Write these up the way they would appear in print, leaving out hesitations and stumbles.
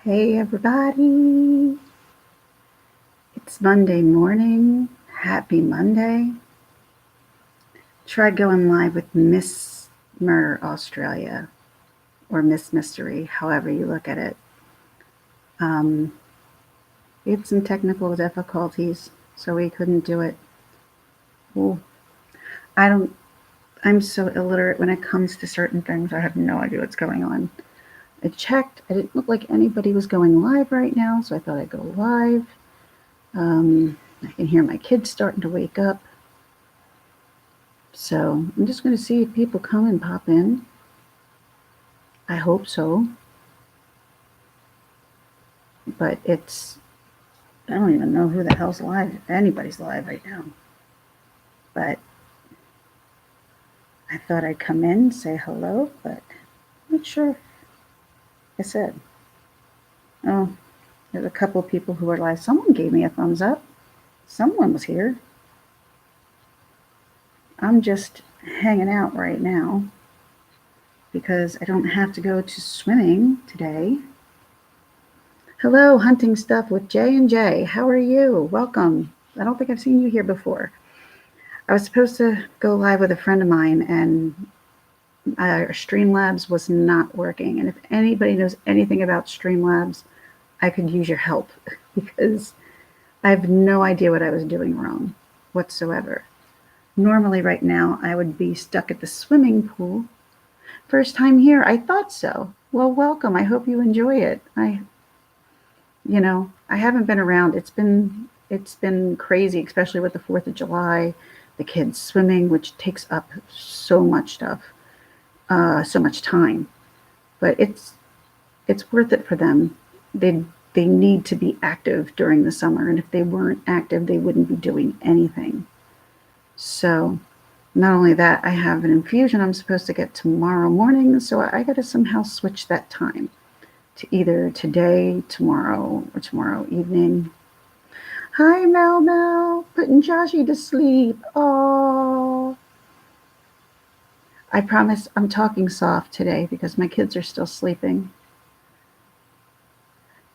Hey everybody, it's Monday morning. Happy Monday. Tried going live with Miss Murder Australia or Miss Mystery, however you look at it. Um, we had some technical difficulties, so we couldn't do it. Well, I don't, I'm so illiterate when it comes to certain things. I have no idea what's going on. I checked, I didn't look like anybody was going live right now, so I thought I'd go live. I can hear my kids starting to wake up. So I'm just going to see if people come and pop in. I hope so. But I don't even know who the hell's live, if anybody's live right now. But I thought I'd come in, say hello, but I'm not sure. I said, oh, there's a couple of people who are live. Someone gave me a thumbs up. Someone was here. I'm just hanging out right now because I don't have to go to swimming today. Hello, Hunting Stuff with J&J. How are you? Welcome. I don't think I've seen you here before. I was supposed to go live with a friend of mine, and Streamlabs was not working. And if anybody knows anything about Streamlabs, I could use your help because I have no idea what I was doing wrong whatsoever. Normally, right now, I would be stuck at the swimming pool. First time here, I thought so. Well, welcome. I hope you enjoy it. I haven't been around. It's been crazy, especially with the 4th of July, the kids swimming, which takes up so much stuff, so much time. But it's worth it for them. They need to be active during the summer, and if they weren't active, they wouldn't be doing anything. So not only that, I have an infusion I'm supposed to get tomorrow morning, so I got to somehow switch that time to either today, tomorrow, or tomorrow evening. Hi, Mel, putting Joshy to sleep. Oh, I promise I'm talking soft today because my kids are still sleeping.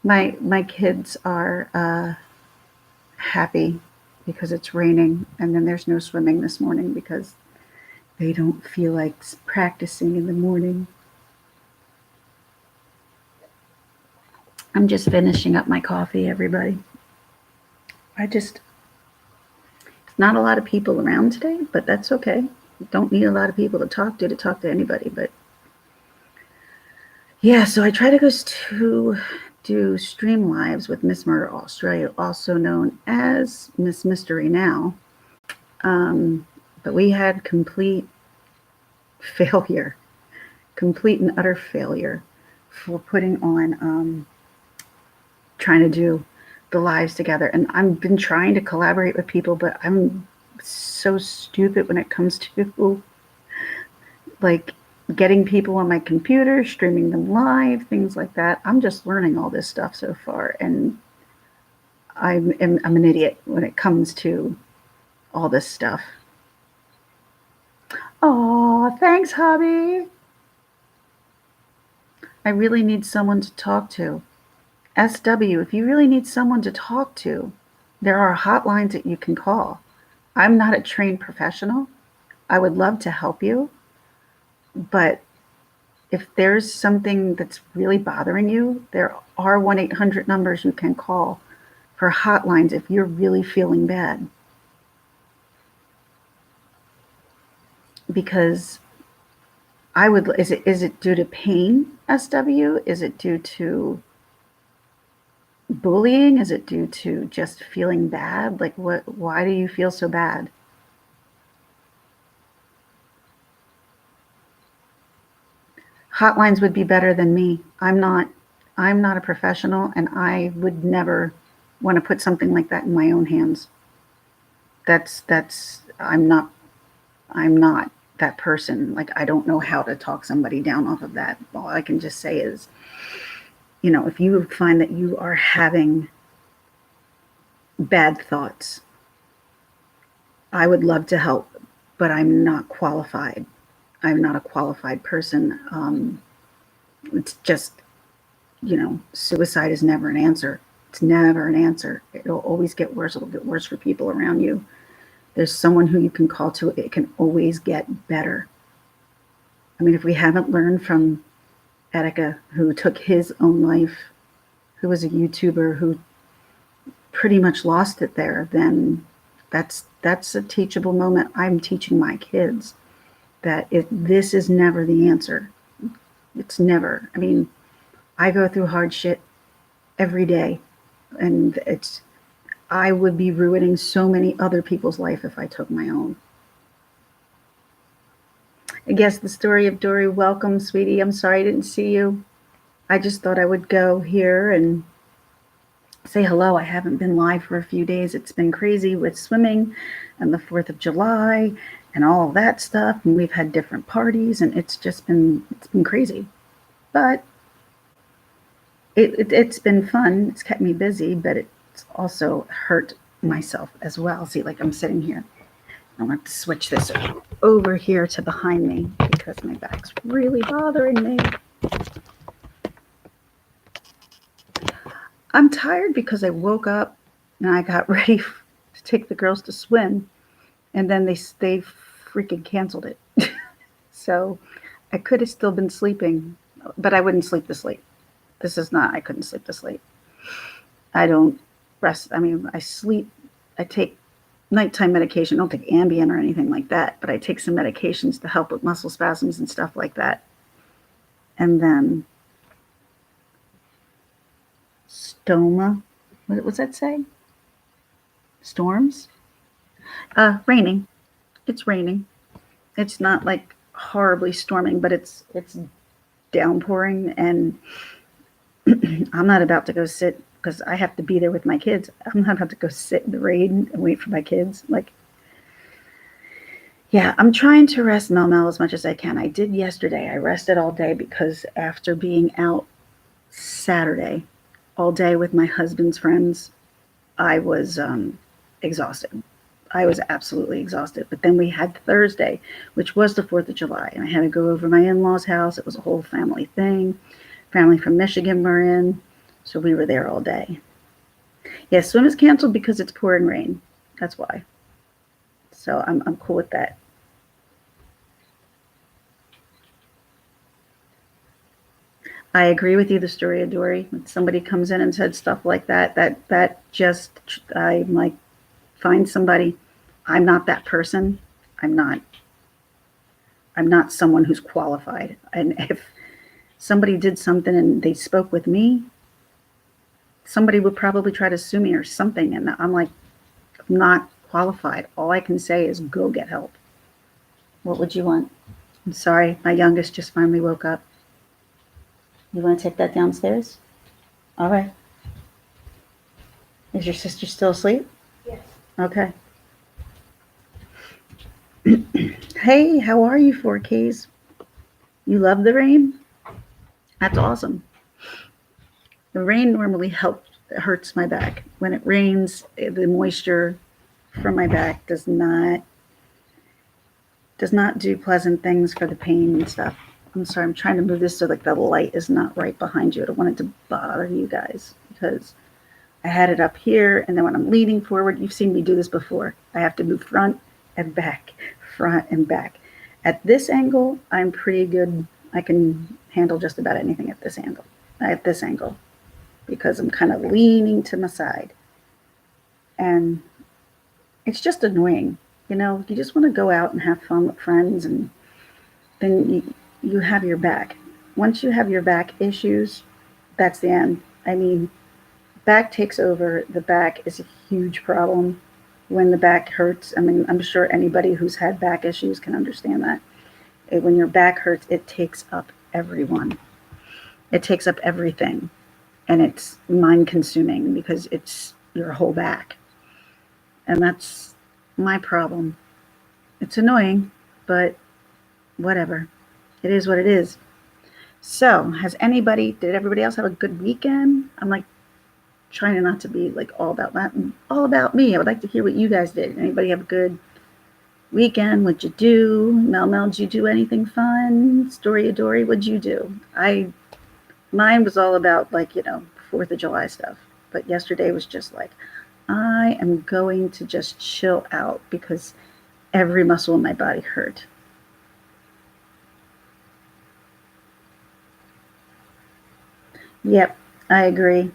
My kids are happy because it's raining, and then there's no swimming this morning because they don't feel like practicing in the morning. I'm just finishing up my coffee, everybody. Not a lot of people around today, but that's okay. Don't need a lot of people to talk to anybody. But yeah, so I try to go to do stream lives with Miss Murder Australia, also known as Miss Mystery now. But we had complete failure, complete and utter failure for putting on, trying to do the lives together. And I've been trying to collaborate with people, but I'm so stupid when it comes to like getting people on my computer, streaming them live, things like that. I'm just learning all this stuff so far, and I'm an idiot when it comes to all this stuff. Oh, thanks, hubby. I really need someone to talk to. SW, if you really need someone to talk to, there are hotlines that you can call. I'm not a trained professional. I would love to help you, but if there's something that's really bothering you, there are 1-800 numbers you can call for hotlines if you're really feeling bad. Because is it due to pain, SW? Is it due to bullying? Is it due to just feeling bad? Like why do you feel so bad? Hotlines would be better than me. I'm not a professional, and I would never want to put something like that in my own hands. That's I'm not that person. Like, I don't know how to talk somebody down off of that. All I can just say is, if you find that you are having bad thoughts, I would love to help, but I'm not qualified. I'm not a qualified person. It's just suicide is never an answer. It's never an answer. It'll always get worse. It'll get worse for people around you. There's someone who you can call to. It can always get better. I mean, if we haven't learned from Etika, who took his own life, who was a YouTuber who pretty much lost it there, then that's a teachable moment. I'm teaching my kids that this is never the answer. It's never. I mean, I go through hard shit every day, and I would be ruining so many other people's life if I took my own. I guess the story of Dory. Welcome, sweetie. I'm sorry I didn't see you. I just thought I would go here and say hello. I haven't been live for a few days. It's been crazy with swimming and the 4th of July and all of that stuff. And we've had different parties, and it's been crazy. But it's been fun. It's kept me busy, but it's also hurt myself as well. See, like I'm sitting here. I'm going to have to switch this over here to behind me because my back's really bothering me. I'm tired because I woke up and I got ready to take the girls to swim, and then they freaking canceled it. So I could have still been sleeping, but I wouldn't sleep this late. I couldn't sleep this late. I don't rest. I mean, I sleep. I take nighttime medication. I don't take Ambien or anything like that, but I take some medications to help with muscle spasms and stuff like that. And then stoma. What was that say? Storms? Raining. It's raining. It's not like horribly storming, but it's downpouring, and I'm not about to go sit because I have to be there with my kids. I'm not about to go sit in the rain and wait for my kids. Like, yeah, I'm trying to rest Mel as much as I can. I did yesterday. I rested all day because after being out Saturday all day with my husband's friends, I was exhausted. I was absolutely exhausted. But then we had Thursday, which was the 4th of July, and I had to go over my in-laws' house. It was a whole family thing. Family from Michigan were in, so we were there all day. Yeah, swim is canceled because it's pouring rain. That's why. So I'm cool with that. I agree with you, the story of Dory. When somebody comes in and said stuff like that, I'm like, find somebody. I'm not that person. I'm not someone who's qualified. And if somebody did something and they spoke with me, somebody would probably try to sue me or something. And I'm like, I'm not qualified. All I can say is go get help. What would you want? I'm sorry. My youngest just finally woke up. You want to take that downstairs? All right. Is your sister still asleep? Yes. Okay. Hey, how are you, 4Ks? You love the rain? That's awesome. The rain normally hurts my back. When it rains, the moisture from my back does not do pleasant things for the pain and stuff. I'm sorry, I'm trying to move this so like the light is not right behind you. I don't want it to bother you guys because I had it up here, and then when I'm leaning forward, you've seen me do this before. I have to move front and back, front and back. At this angle, I'm pretty good. I can handle just about anything at this angle, because I'm kind of leaning to my side. And it's just annoying. You just want to go out and have fun with friends, and then you have your back. Once you have your back issues, that's the end. I mean, back takes over. The back is a huge problem when the back hurts. I mean, I'm sure anybody who's had back issues can understand that. When your back hurts, it takes up everyone. It takes up everything. And it's mind consuming because it's your whole back. And that's my problem. It's annoying, but whatever. It is what it is. So, did everybody else have a good weekend? I'm like trying not to be like all about that and all about me. I would like to hear what you guys did. Anybody have a good weekend? What'd you do? Mel, did you do anything fun? Story of Dory, what'd you do? I Mine was all about, like, 4th of July stuff. But yesterday was just like, I am going to just chill out because every muscle in my body hurt. Yep, I agree.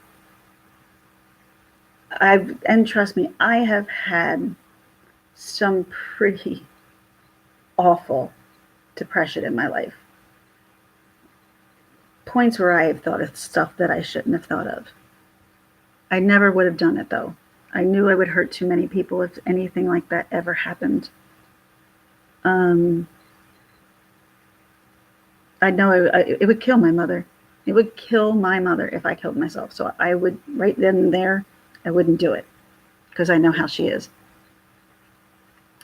And trust me, I have had some pretty awful depression in my life. Points where I have thought of stuff that I shouldn't have thought of. I never would have done it though. I knew I would hurt too many people if anything like that ever happened. Um, I know it would kill my mother. It would kill my mother if I killed myself. So I would, right then and there, I wouldn't do it because I know how she is.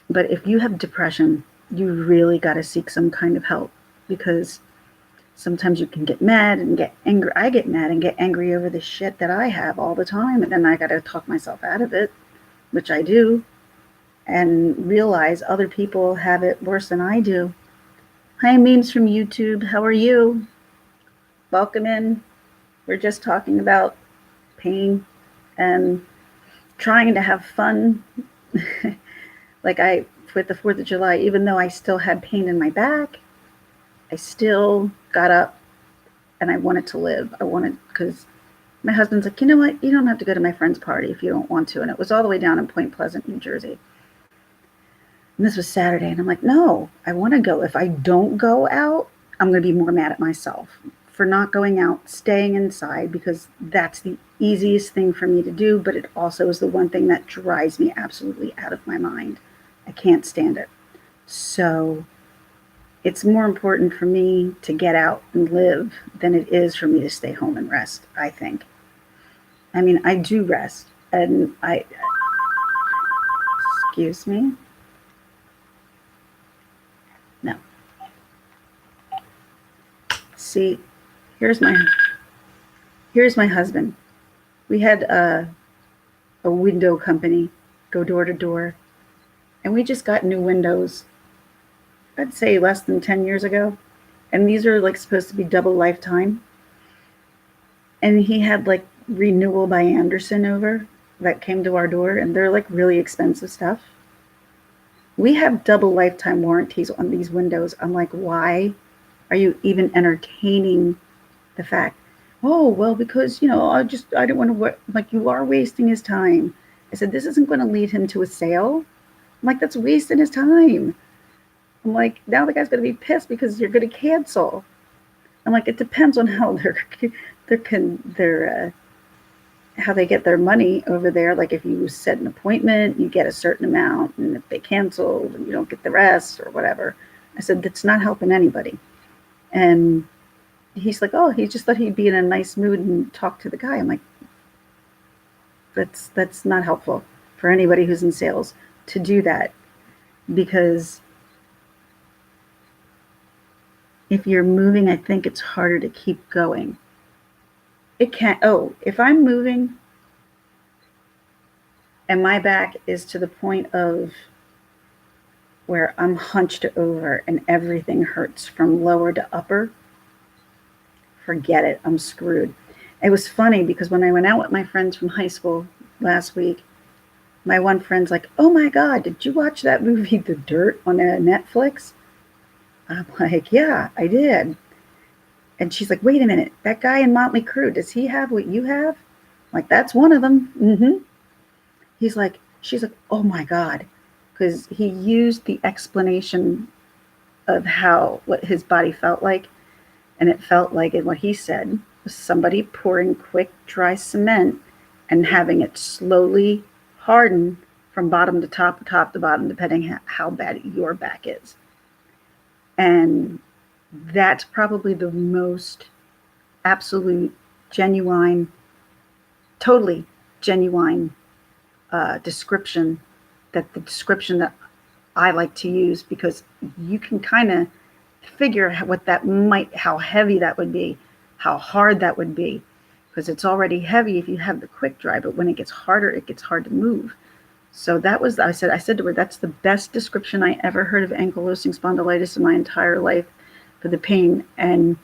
But if you have depression, you really got to seek some kind of help because sometimes you can get mad and get angry. I get mad and get angry over the shit that I have all the time. And then I got to talk myself out of it, which I do, and realize other people have it worse than I do. Hi, memes from YouTube. How are you? Welcome in. We're just talking about pain and trying to have fun. Like with the 4th of July, even though I still had pain in my back, I still got up and I wanted to live. I wanted, because my husband's like, you know what? You don't have to go to my friend's party if you don't want to. And it was all the way down in Point Pleasant, New Jersey. And this was Saturday. And I'm like, no, I want to go. If I don't go out, I'm going to be more mad at myself for not going out, staying inside, because that's the easiest thing for me to do. But it also is the one thing that drives me absolutely out of my mind. I can't stand it. So it's more important for me to get out and live than it is for me to stay home and rest, I think. I mean, I do rest. And excuse me? No. See, here's my here's my husband. We had a window company go door to door, and we just got new windows. I'd say less than 10 years ago, and these are like supposed to be double lifetime. And he had like renewal by Anderson over that came to our door, and they're like really expensive stuff. We have double lifetime warranties on these windows. I'm like, why are you even entertaining the fact? Oh, well, because, I don't want to, like, you are wasting his time. I said, this isn't going to lead him to a sale. I'm like, that's wasting his time. I'm like, now the guy's going to be pissed because you're going to cancel. I'm like, it depends on how they're how they get their money over there. Like if you set an appointment, you get a certain amount, and if they cancel, then you don't get the rest or whatever. I said, that's not helping anybody. And he's like, oh, he just thought he'd be in a nice mood and talk to the guy. I'm like, that's not helpful for anybody who's in sales to do that, because if you're moving, I think it's harder to keep going. It can't. Oh, if I'm moving and my back is to the point of where I'm hunched over and everything hurts from lower to upper, forget it. I'm screwed. It was funny because when I went out with my friends from high school last week, my one friend's like, oh my God, did you watch that movie, The Dirt, on Netflix? I'm like, yeah, I did. And she's like, wait a minute, that guy in Motley Crue, does he have what you have? I'm like, that's one of them. Mm-hmm. She's like, oh my God. Because he used the explanation of what his body felt like. And it felt like, and what he said was somebody pouring quick, dry cement and having it slowly harden from bottom to top, top to bottom, depending how bad your back is. And that's probably the most absolute, genuine, totally genuine description that I like to use, because you can kind of figure how heavy that would be, how hard that would be, because it's already heavy if you have the quick dry, but when it gets harder, it gets hard to move. So I said to her, that's the best description I ever heard of ankylosing spondylitis in my entire life for the pain. And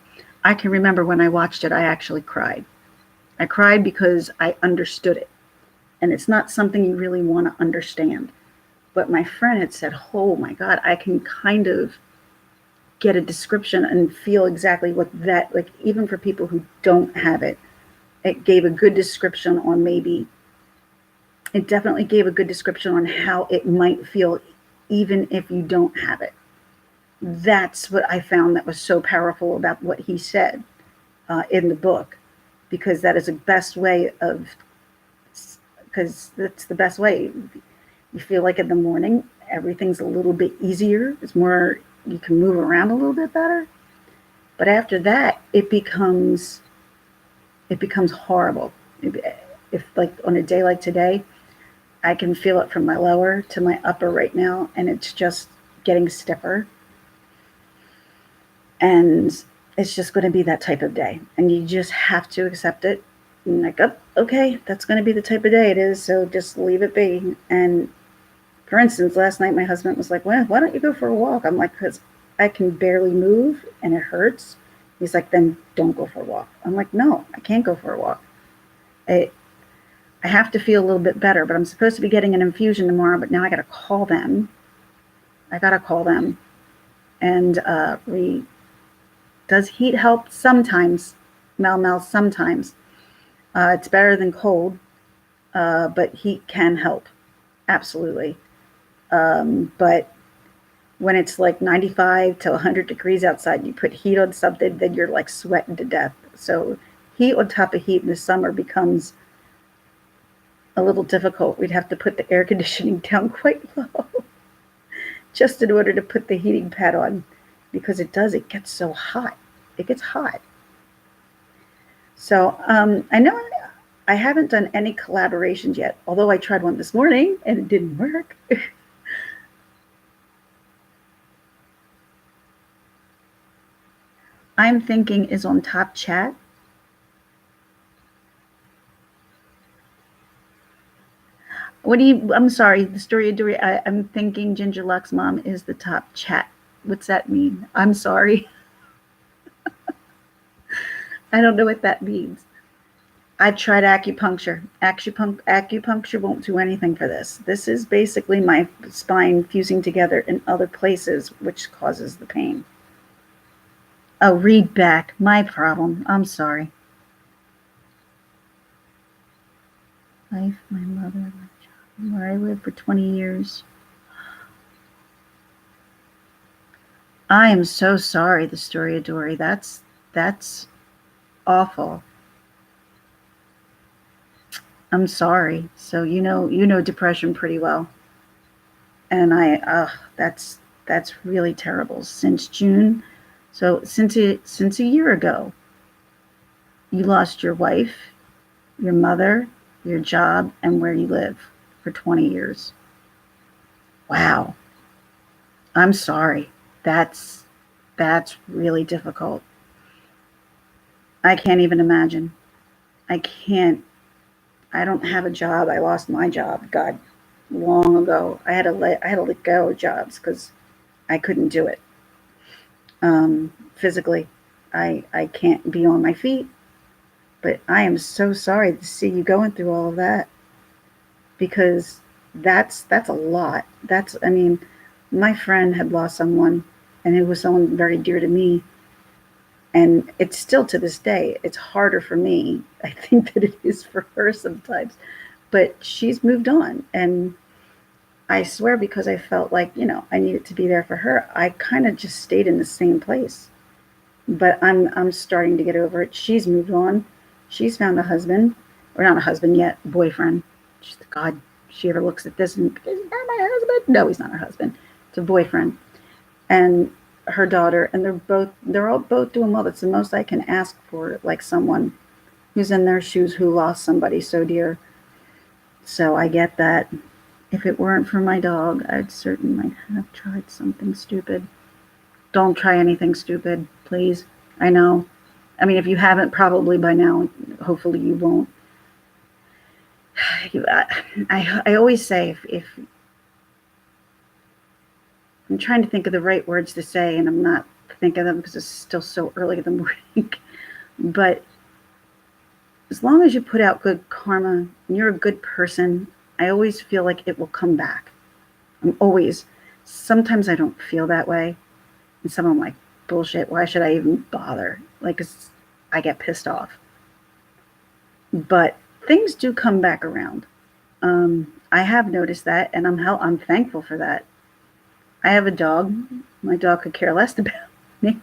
I can remember when I watched it, I actually cried. I cried because I understood it. And it's not something you really want to understand. But my friend had said, oh my God, I can kind of get a description and feel exactly what that, like, even for people who don't have it, it gave a good description on maybe, it definitely gave a good description on how it might feel even if you don't have it. That's what I found that was so powerful about what he said in the book, because that is the best way of, because that's the best way. You feel like in the morning everything's a little bit easier. It's more, you can move around a little bit better. But after that, it becomes horrible. If like on a day like today, I can feel it from my lower to my upper right now, and it's just getting stiffer. And it's just going to be that type of day, and you just have to accept it. And like, oh, okay, that's going to be the type of day it is. So just leave it be. And for instance, last night my husband was like, well, why don't you go for a walk? I'm like, because I can barely move and it hurts. He's like, then don't go for a walk. I'm like, no, I can't go for a walk. I, I have to feel a little bit better, but I'm supposed to be getting an infusion tomorrow, but now I got to call them. I got to call them. And does heat help? Sometimes. Mel, sometimes. It's better than cold, but heat can help. Absolutely. But when it's like 95 to 100 degrees outside, you put heat on something, then you're like sweating to death. So heat on top of heat in the summer becomes a little difficult. We'd have to put the air conditioning down quite low just in order to put the heating pad on, because it gets so hot. It gets hot. So I know I haven't done any collaborations yet, although I tried one this morning and it didn't work. I'm thinking is on top chat. What do you, I'm sorry, the story of Dory, I'm thinking Ginger Luck's mom is the top chat. What's that mean? I'm sorry. I don't know what that means. I tried acupuncture. Acupuncture won't do anything for this. This is basically my spine fusing together in other places, which causes the pain. Oh, read back. My problem. I'm sorry. Life, my mother, my child, where I lived for 20 years. I am so sorry, the story of Dory. That's awful. I'm sorry. So you know depression pretty well. And that's really terrible. Since June, so since a year ago, you lost your wife, your mother, your job, and where you live for 20 years. Wow. I'm sorry. That's really difficult. I can't even imagine. I can't. I don't have a job. I lost my job, God, long ago. I had to let go of jobs because I couldn't do it physically. I can't be on my feet. But I am so sorry to see you going through all of that, because that's a lot. That's, I mean, my friend had lost someone, and it was someone very dear to me, and it's still to this day. It's harder for me, I think, than it is for her sometimes. But she's moved on, and I swear, because I felt like, I needed to be there for her, I kind of just stayed in the same place. But I'm starting to get over it. She's moved on. She's found a husband, or not a husband yet, a boyfriend. She's, God, she ever looks at this and, is that my husband? No, he's not her husband. It's a boyfriend. And her daughter, and they're all both doing well. That's the most I can ask for, like someone who's in their shoes, who lost somebody so dear. So I get that. If it weren't for my dog, I'd certainly have tried something stupid. Don't try anything stupid, please. I know. I mean, if you haven't, probably by now, hopefully you won't. I always say, if I'm trying to think of the right words to say, and I'm not think of them because it's still so early in the morning. But as long as you put out good karma and you're a good person, I always feel like it will come back. I'm always, sometimes I don't feel that way. And some I'm like, bullshit, why should I even bother? Like, I get pissed off. But things do come back around. I have noticed that, and I'm thankful for that. I have a dog. My dog could care less about me.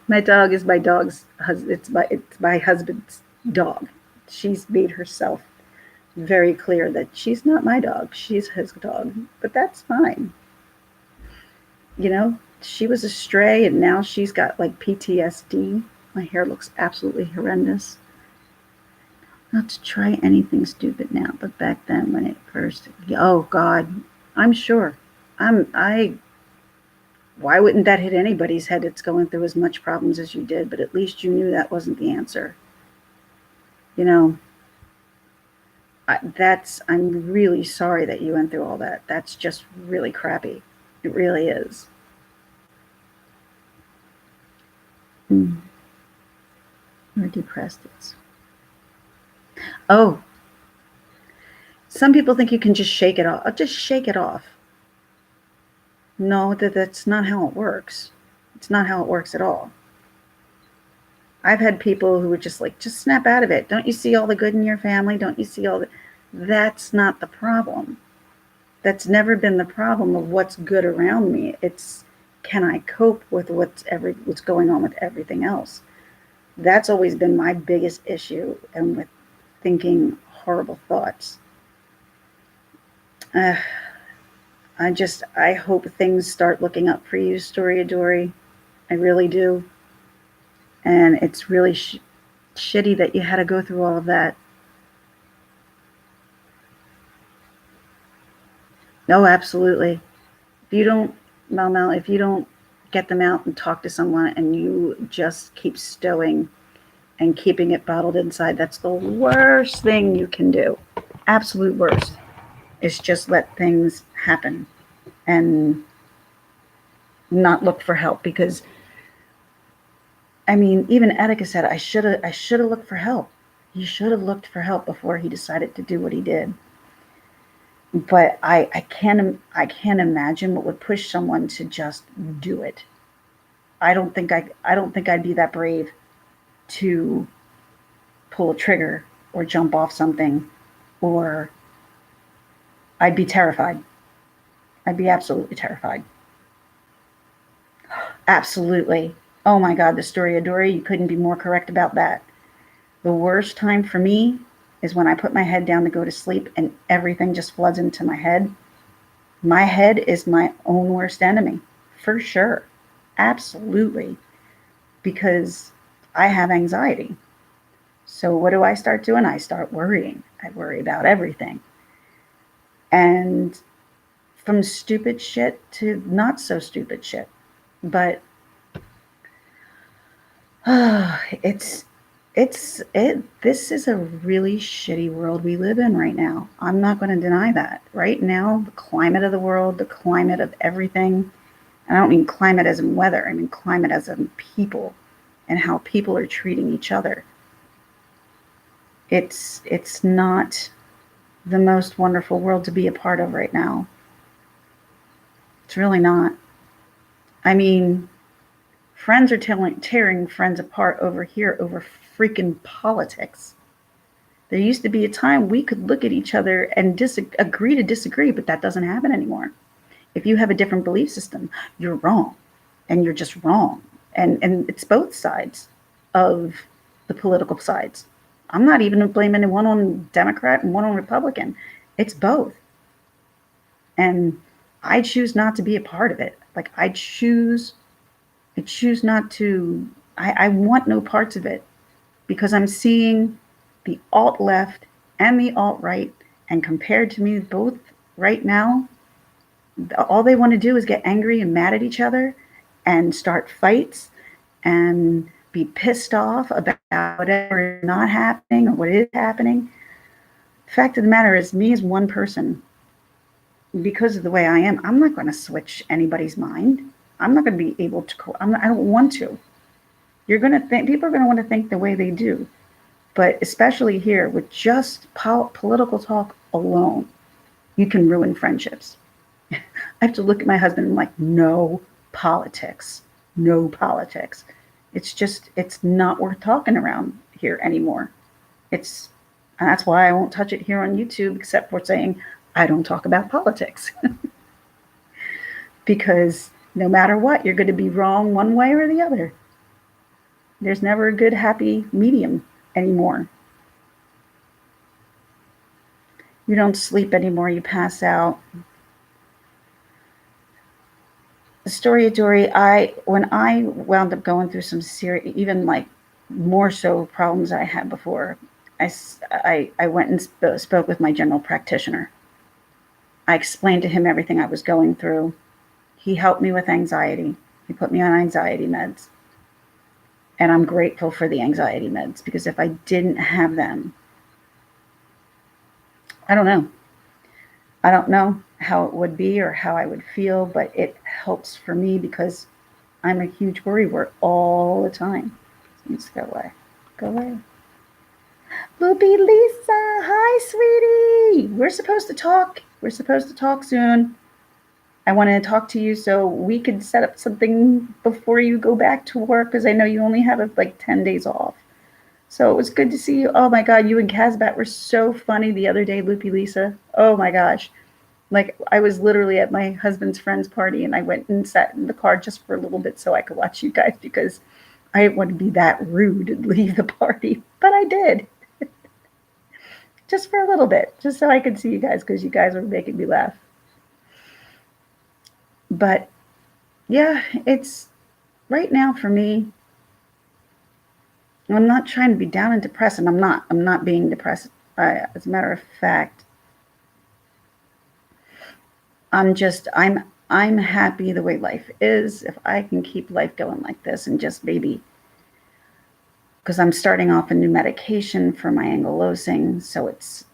My dog is my dog's husband. It's my husband's dog. She's made herself very clear that she's not my dog. She's his dog. But that's fine. You know, she was a stray and now she's got like PTSD. My hair looks absolutely horrendous. Not to try anything stupid now, but back then when it first, oh God, I'm sure. I why wouldn't that hit anybody's head that's going through as much problems as you did? But at least you knew that wasn't the answer. You know, I'm really sorry that you went through all that. That's just really crappy. It really is. Or depressed is. Oh, some people think you can just shake it off. Just shake it off. No, that's not how it works. It's not how it works at all. I've had people who were just like, just snap out of it. Don't you see all the good in your family? Don't you see all the... That's not the problem. That's never been the problem of what's good around me. It's, can I cope with what's going on with everything else? That's always been my biggest issue, and with thinking horrible thoughts. I hope things start looking up for you, Story Dory. I really do. And it's really shitty that you had to go through all of that. No, absolutely. If you don't, Mel, if you don't get them out and talk to someone and you just keep stowing and keeping it bottled inside, that's the worst thing you can do. Absolute worst. Is just let things happen and not look for help, because I mean, even Atticus said, I should have looked for help. He should have looked for help before he decided to do what he did. But I can't imagine what would push someone to just do it. I don't think I'd be that brave to pull a trigger or jump off something, or I'd be terrified. I'd be absolutely terrified. Absolutely. Oh my God, the Story of Dory, you couldn't be more correct about that. The worst time for me is when I put my head down to go to sleep and everything just floods into my head. My head is my own worst enemy, for sure. Absolutely. Because I have anxiety. So what do I start doing? I start worrying. I worry about everything. And from stupid shit to not so stupid shit. But this is a really shitty world we live in right now. I'm not going to deny that. Right now, the climate of the world, the climate of everything, and I don't mean climate as in weather, I mean climate as in people and how people are treating each other. It's not the most wonderful world to be a part of right now. It's really not. I mean, friends are tearing friends apart over here over freaking politics. There used to be a time we could look at each other and agree to disagree, but that doesn't happen anymore. If you have a different belief system, you're wrong, and you're just wrong. And it's both sides of the political sides. I'm not even blaming one on Democrat and one on Republican. It's both. And I choose not to be a part of it. Like I choose not to, I want no parts of it, because I'm seeing the alt left and the alt right, and compared to me both right now, all they want to do is get angry and mad at each other and start fights and be pissed off about whatever is not happening or what is happening. The fact of the matter is, me as one person, because of the way I am, I'm not going to switch anybody's mind. I'm not going to be able to. I don't want to. You're going to think people are going to want to think the way they do, but especially here with just political talk alone, you can ruin friendships. I have to look at my husband and I'm like, no politics, no politics. It's not worth talking around here anymore. It's, and that's why I won't touch it here on YouTube except for saying I don't talk about politics. Because no matter what, you're going to be wrong one way or the other. There's never a good, happy medium anymore. You don't sleep anymore, you pass out. The story of Dory, when I wound up going through some serious, even like more so problems I had before, I went and spoke with my general practitioner. I explained to him everything I was going through. He helped me with anxiety. He put me on anxiety meds. And I'm grateful for the anxiety meds because if I didn't have them, I don't know. I don't know how it would be or how I would feel, but it helps for me because I'm a huge worrywart all the time. Let's go away. Go away. Loopy Lisa, hi, sweetie. We're supposed to talk. We're supposed to talk soon. I want to talk to you so we could set up something before you go back to work because I know you only have like 10 days off. So it was good to see you. Oh my God, you and Casbat were so funny the other day, Loopy Lisa. Oh my gosh. Like I was literally at my husband's friend's party and I went and sat in the car just for a little bit so I could watch you guys because I didn't want to be that rude and leave the party. But I did. Just for a little bit, just so I could see you guys because you guys were making me laugh. But yeah, it's right now for me. I'm not trying to be down and depressed, and I'm not. I'm not being depressed. As a matter of fact, I'm happy the way life is. If I can keep life going like this, and just maybe because I'm starting off a new medication for my ankylosing, so it's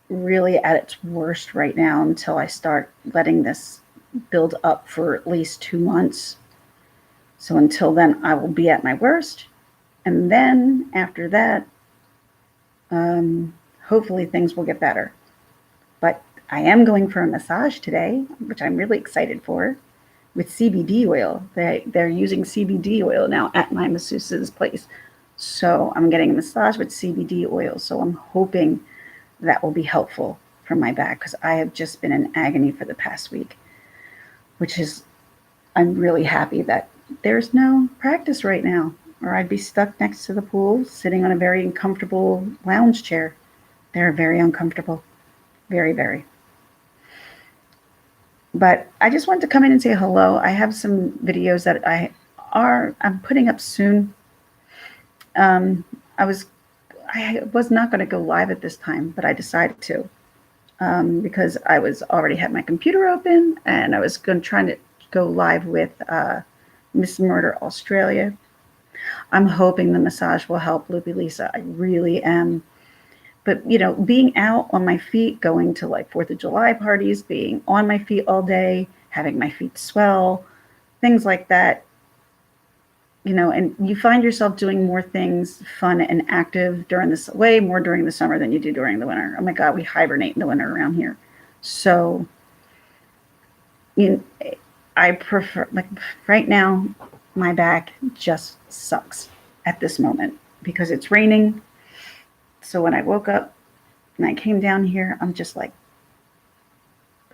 really at its worst right now until I start letting this build up for at least 2 months. So until then, I will be at my worst. And then after that, hopefully things will get better. But I am going for a massage today, which I'm really excited for, with CBD oil. They're using CBD oil now at my masseuse's place. So I'm getting a massage with CBD oil. So I'm hoping that will be helpful for my back because I have just been in agony for the past week. Which is, I'm really happy that there's no practice right now, or I'd be stuck next to the pool, sitting on a very uncomfortable lounge chair. They're very uncomfortable. Very, very. But I just wanted to come in and say hello. I have some videos that I'm putting up soon. I was not going to go live at this time, but I decided to. Because I already had my computer open and I was trying to go live with Miss Murder Australia. I'm hoping the massage will help Loopy Lisa. I really am. But, being out on my feet, going to like 4th of July parties, being on my feet all day, having my feet swell, things like that, and you find yourself doing more things fun and active way more during the summer than you do during the winter. Oh my God, we hibernate in the winter around here. So, I prefer, like right now, my back just sucks at this moment because it's raining. So when I woke up and I came down here, I'm just like,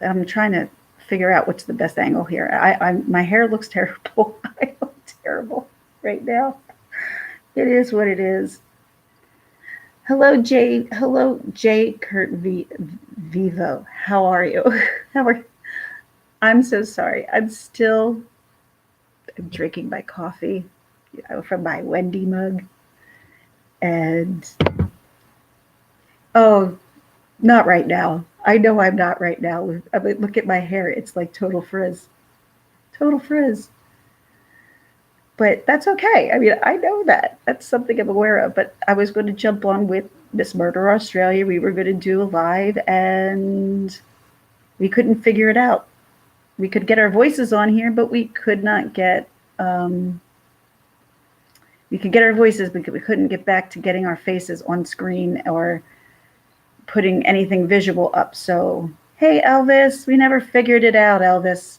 I'm trying to figure out what's the best angle here. My hair looks terrible. I look terrible right now. It is what it is. Hello, Jay. Hello, Jay Kurt Vivo. How are you? I'm so sorry. I'm drinking my coffee from my Wendy mug. And, oh, not right now. I know I'm not right now. I mean, look at my hair. It's like total frizz. Total frizz. But that's okay. I mean, I know that. That's something I'm aware of. But I was going to jump on with Miss Murder Australia. We were going to do a live, and we couldn't figure it out. we could get our voices on here, but we could not get, we could get our voices, but we couldn't get back to getting our faces on screen or putting anything visual up. So, hey, Elvis, we never figured it out, Elvis.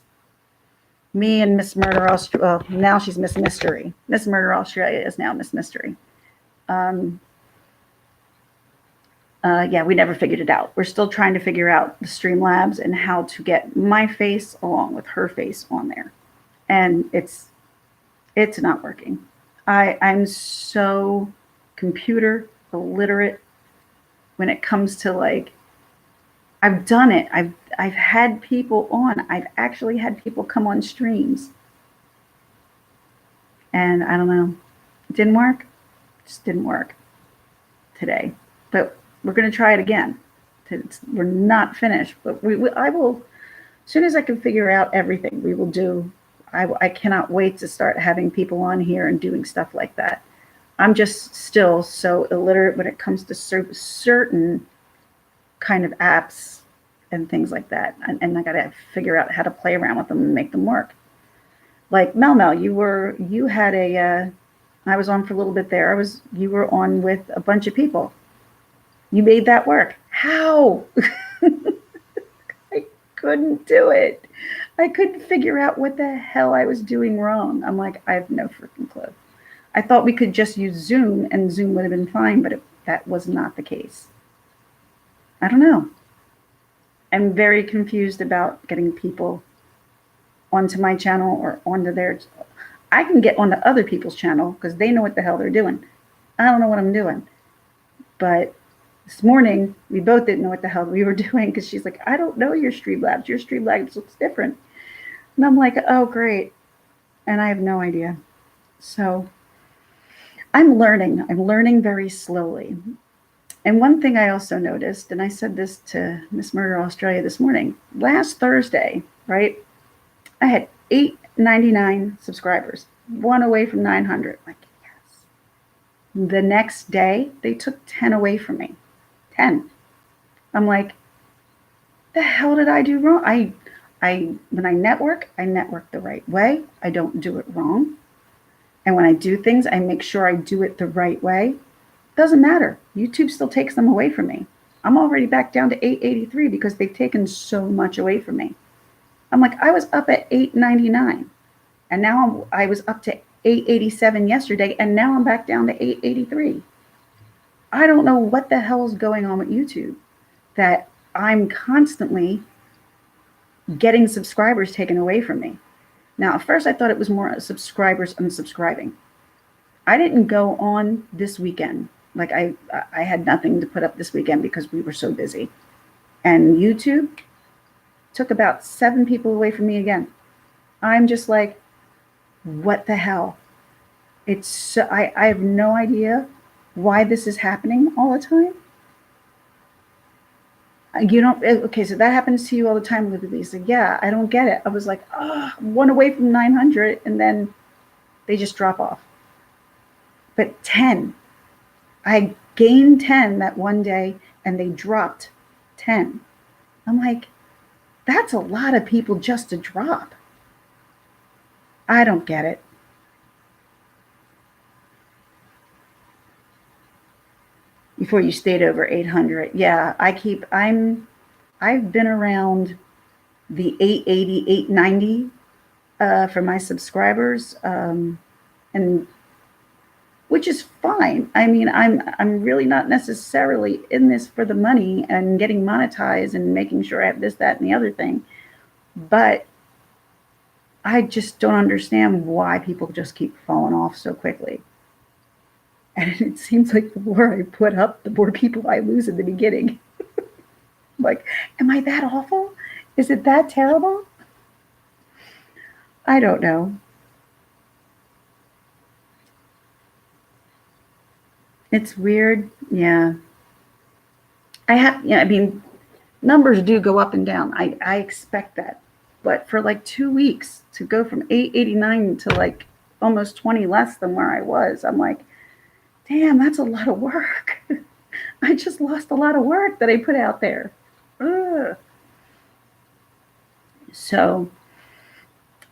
Me and Miss Murder Australia, well, now she's Miss Mystery. Miss Murder Australia is now Miss Mystery. Yeah, we never figured it out. We're still trying to figure out the Streamlabs and how to get my face along with her face on there. And it's not working. I'm so computer illiterate when it comes to like, I've done it. I've had people on. I've actually had people come on streams. And I don't know. It didn't work. It just didn't work today. But we're going to try it again. We're not finished, but I will, as soon as I can figure out everything, we will do. I cannot wait to start having people on here and doing stuff like that. I'm just still so illiterate when it comes to certain kind of apps and things like that. And I got to figure out how to play around with them and make them work. Like Mel, you had I was on for a little bit there. You were on with a bunch of people. You made that work. How? I couldn't do it. I couldn't figure out what the hell I was doing wrong. I'm like, I have no freaking clue. I thought we could just use Zoom and Zoom would have been fine, but that was not the case. I don't know. I'm very confused about getting people onto my channel or onto theirs. I can get onto other people's channel because they know what the hell they're doing. I don't know what I'm doing. But this morning, we both didn't know what the hell we were doing because she's like, I don't know your Streamlabs. Your Streamlabs looks different. And I'm like, oh, great. And I have no idea. So I'm learning very slowly. And one thing I also noticed, and I said this to Miss Murder Australia this morning, last Thursday, right? I had 899 subscribers, one away from 900. Like, yes. The next day, they took 10 away from me. 10. I'm like, the hell did I do wrong? When I network the right way. I don't do it wrong. And when I do things, I make sure I do it the right way. Doesn't matter. YouTube still takes them away from me. I'm already back down to 883 because they've taken so much away from me. I'm like, I was up at 899 and now I was up to 887 yesterday and now I'm back down to 883. I don't know what the hell is going on with YouTube that I'm constantly getting subscribers taken away from me. Now, at first I thought it was more subscribers unsubscribing. I didn't go on this weekend. Like I had nothing to put up this weekend because we were so busy. And YouTube took about 7 people away from me again. I'm just like, what the hell? I have no idea why this is happening all the time. You don't, okay, so that happens to you all the time, Lisa. Yeah, I don't get it. I was like, one away from 900 and then they just drop off. But 10, I gained 10 that one day and they dropped 10. I'm like, that's a lot of people just to drop. I don't get it. Before you stayed over 800. Yeah, I've been around the 880, 890 for my subscribers, and which is fine. I mean, I'm really not necessarily in this for the money and getting monetized and making sure I have this, that, and the other thing. But I just don't understand why people just keep falling off so quickly. And it seems like the more I put up, the more people I lose in the beginning. Like, am I that awful? Is it that terrible? I don't know. It's weird. Yeah. I mean, numbers do go up and down. I expect that. But for like 2 weeks to go from 889 to like almost 20 less than where I was, I'm like, damn, that's a lot of work. I just lost a lot of work that I put out there. Ugh. So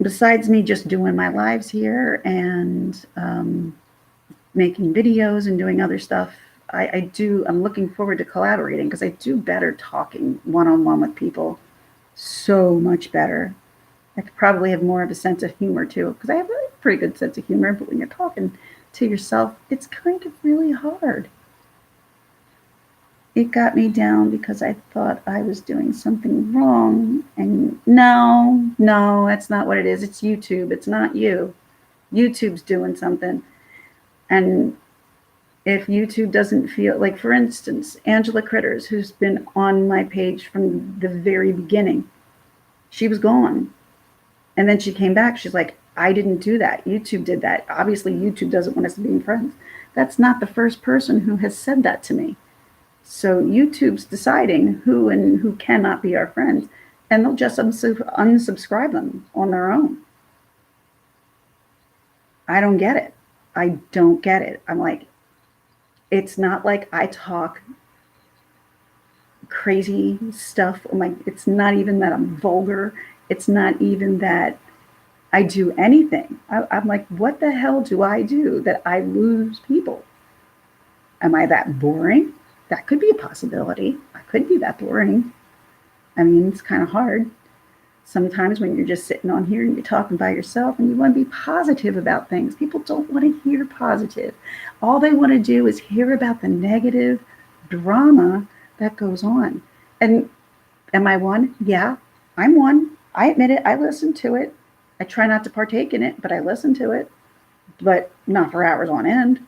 besides me just doing my lives here and making videos and doing other stuff, I'm looking forward to collaborating because I do better talking one on one with people. So much better. I could probably have more of a sense of humor too, because I have a pretty good sense of humor, but when you're talking to yourself, it's kind of really hard. It got me down because I thought I was doing something wrong. And no, no, that's not what it is. It's YouTube. It's not you. YouTube's doing something. And if YouTube doesn't feel like, for instance, Angela Critters, who's been on my page from the very beginning, she was gone. And then she came back. She's like, I didn't do that. YouTube did that. Obviously, YouTube doesn't want us being friends. That's not the first person who has said that to me. So YouTube's deciding who and who cannot be our friends, and they'll just unsubscribe them on their own. I don't get it. I don't get it. I'm like, it's not like I talk crazy stuff. I'm like, it's not even that I'm vulgar. It's not even that I do anything. I'm like, what the hell do I do that I lose people? Am I that boring? That could be a possibility. I could be that boring. I mean, it's kind of hard. Sometimes when you're just sitting on here and you're talking by yourself and you want to be positive about things, people don't want to hear positive. All they want to do is hear about the negative drama that goes on. And am I one? Yeah, I'm one. I admit it. I listen to it. I try not to partake in it, but I listen to it. But not for hours on end.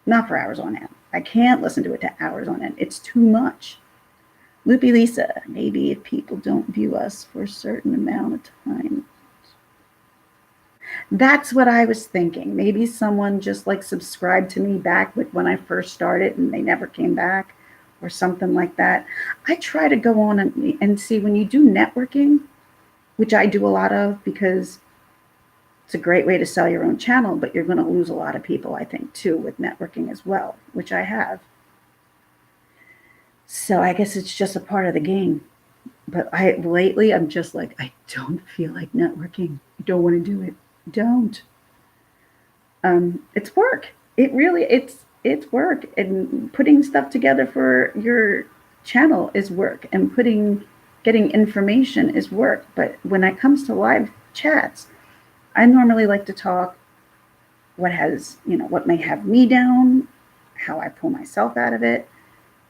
Not for hours on end. I can't listen to it to hours on end. It's too much. Loopy Lisa, maybe if people don't view us for a certain amount of time. That's what I was thinking. Maybe someone just like subscribed to me back when I first started and they never came back or something like that. I try to go on and see when you do networking, which I do a lot of because it's a great way to sell your own channel, but you're going to lose a lot of people, I think, too, with networking as well, which I have. So I guess it's just a part of the game. But lately, I'm just like, I don't feel like networking. I don't want to do it. Don't. It's work. It's work. And putting stuff together for your channel is work. And getting information is work. But when it comes to live chats, I normally like to talk what may have me down, how I pull myself out of it,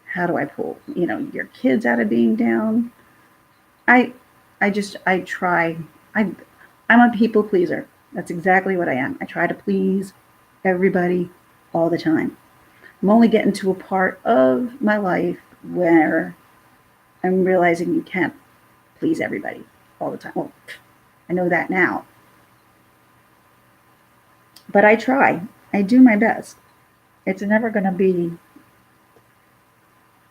how do I pull, your kids out of being down. I'm a people pleaser. That's exactly what I am. I try to please everybody all the time. I'm only getting to a part of my life where I'm realizing you can't please everybody all the time. Well, I know that now. But I try. I do my best. It's never going to be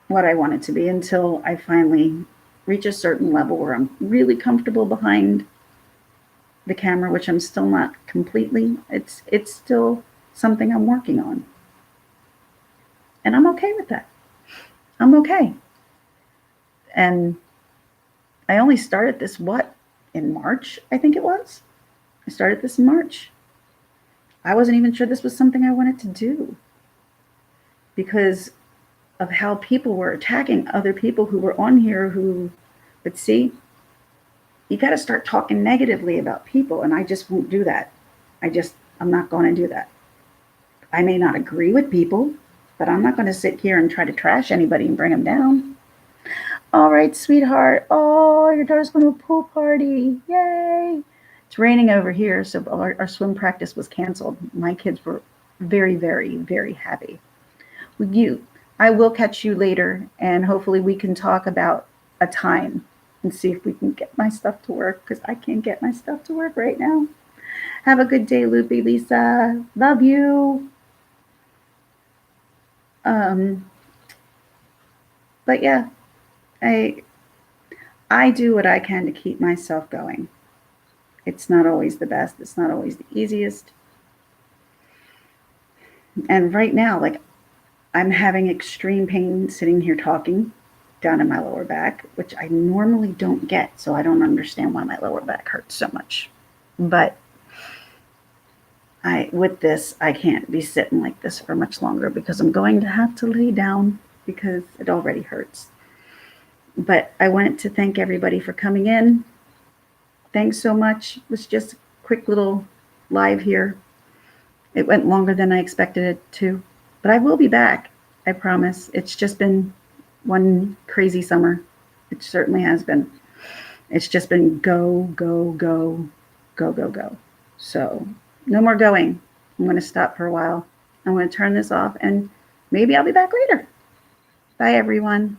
what I want it to be until I finally reach a certain level where I'm really comfortable behind the camera, which I'm still not completely. It's still something I'm working on. And I'm okay with that. I'm okay. And I only started this, in March, I think it was. I started this in March. I wasn't even sure this was something I wanted to do because of how people were attacking other people who were on here but see, you got to start talking negatively about people, and I just won't do that. I'm not going to do that. I may not agree with people, but I'm not going to sit here and try to trash anybody and bring them down. All right, sweetheart. Oh, your daughter's going to a pool party. Yay. It's raining over here, so our swim practice was canceled. My kids were very, very, very happy. I will catch you later, and hopefully we can talk about a time and see if we can get my stuff to work, because I can't get my stuff to work right now. Have a good day, Loopy Lisa. Love you. But yeah, I do what I can to keep myself going. It's not always the best. It's not always the easiest. And right now, like, I'm having extreme pain sitting here talking down in my lower back, which I normally don't get. So I don't understand why my lower back hurts so much. But with this, I can't be sitting like this for much longer because I'm going to have to lay down because it already hurts. But I wanted to thank everybody for coming in. Thanks so much. It was just a quick little live here. It went longer than I expected it to, but I will be back. I promise. It's just been one crazy summer. It certainly has been. It's just been go, go, go, go, go, go. So no more going. I'm going to stop for a while. I'm going to turn this off and maybe I'll be back later. Bye, everyone.